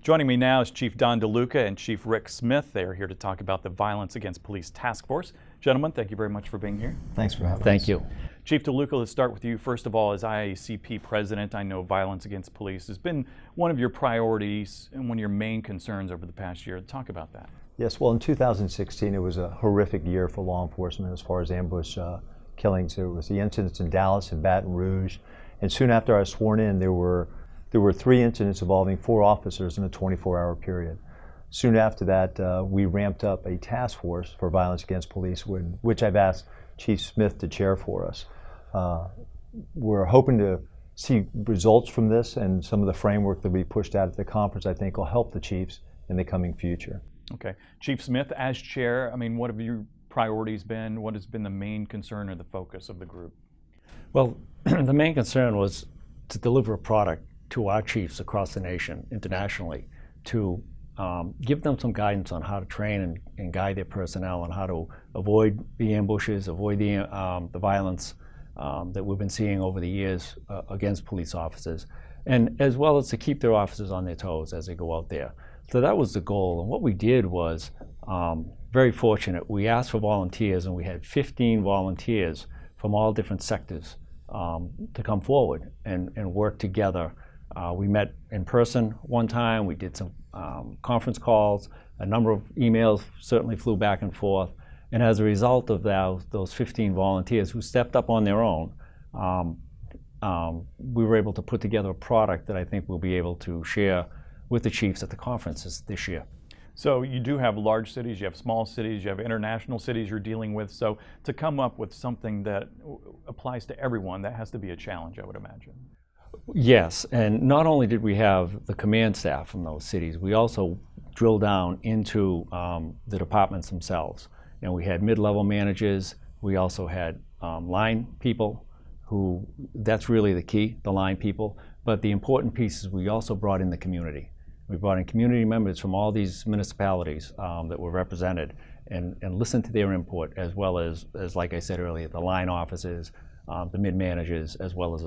Joining me now is Chief Don DeLuca and Chief Rick Smith. They are here to talk about the Violence Against Police Task Force. Gentlemen, thank you very much for being here. Thanks for having us. Thank you. Chief DeLuca, let's start with you. First of all, as IACP President, I know violence against police has been one of your priorities and one of your main concerns over the past year. Talk about that. Yes, well, in 2016, it was a horrific year for law enforcement as far as ambush killings. There was the incidents in Dallas and Baton Rouge, and soon after I was sworn in, there were 3 incidents involving 4 officers in a 24-hour period. Soon after that, we ramped up a task force for violence against police, which I've asked Chief Smith to chair for us. We're hoping to see results from this, and some of the framework that we pushed out at the conference, I think, will help the chiefs in the coming future. Okay. Chief Smith, as chair, what have your priorities been? What has been the main concern or the focus of the group? Well, the main concern was to deliver a product to our chiefs across the nation, internationally, to give them some guidance on how to train and guide their personnel on how to avoid the ambushes, avoid the violence that we've been seeing over the years against police officers, and as well as to keep their officers on their toes as they go out there. So that was the goal, and what we did was very fortunate. We asked for volunteers, and we had 15 volunteers from all different sectors to come forward and work together. We met in person one time, we did some conference calls, a number of emails certainly flew back and forth, and as a result of those 15 volunteers who stepped up on their own, we were able to put together a product that I think we'll be able to share with the chiefs at the conferences this year. So you do have large cities, you have small cities, you have international cities you're dealing with, so to come up with something that applies to everyone, that has to be a challenge, I would imagine. Yes, and not only did we have the command staff from those cities, we also drilled down into the departments themselves. And we had mid-level managers, we also had line people who, that's really the key, the line people. But the important piece is we also brought in the community. We brought in community members from all these municipalities that were represented and listened to their input, as well as like I said earlier, the line officers, the mid-managers, as well as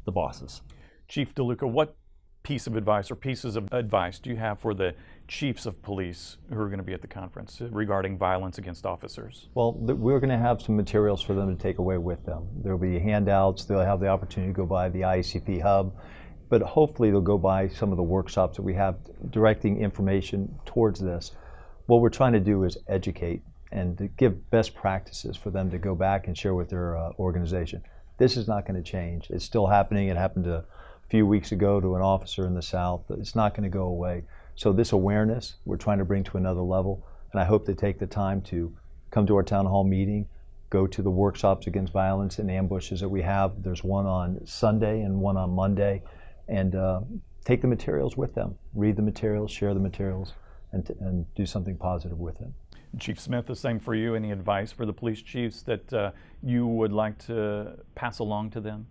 the bosses. Chief DeLuca, what piece of advice or pieces of advice do you have for the chiefs of police who are going to be at the conference regarding violence against officers? Well, we're going to have some materials for them to take away with them. There'll be handouts, they'll have the opportunity to go by the IACP hub, but hopefully they'll go by some of the workshops that we have directing information towards this. What we're trying to do is educate and to give best practices for them to go back and share with their organization. This is not going to change. It's still happening. It happened a few weeks ago to an officer in the South. It's not going to go away. So this awareness we're trying to bring to another level, and I hope they take the time to come to our town hall meeting, go to the workshops against violence and ambushes that we have. There's one on Sunday and one on Monday, and take the materials with them. Read the materials, share the materials, and do something positive with it. Chief Smith, the same for you. Any advice for the police chiefs that you would like to pass along to them?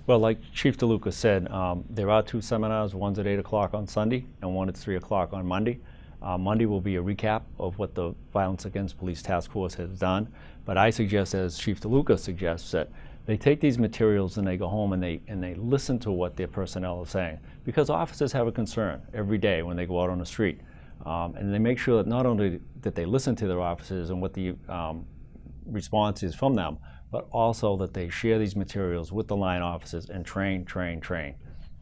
Well, like Chief DeLuca said, there are 2 seminars. One's at 8 o'clock on Sunday and one at 3 o'clock on Monday. Monday will be a recap of what the Violence Against Police Task Force has done. But I suggest, as Chief DeLuca suggests, that they take these materials and they go home and they listen to what their personnel is saying. Because officers have a concern every day when they go out on the street. And they make sure that not only that they listen to their officers and what the response is from them, but also that they share these materials with the line officers and train.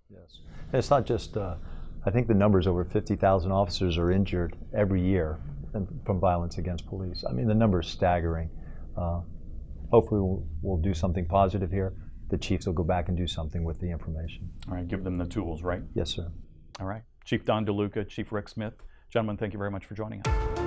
Yes. And it's not just, I think the numbers, over 50,000 officers are injured every year from violence against police. The number is staggering. Hopefully we'll do something positive here. The chiefs will go back and do something with the information. All right, give them the tools, right? Yes, sir. All right. Chief Don DeLuca, Chief Rick Smith. Gentlemen, thank you very much for joining us.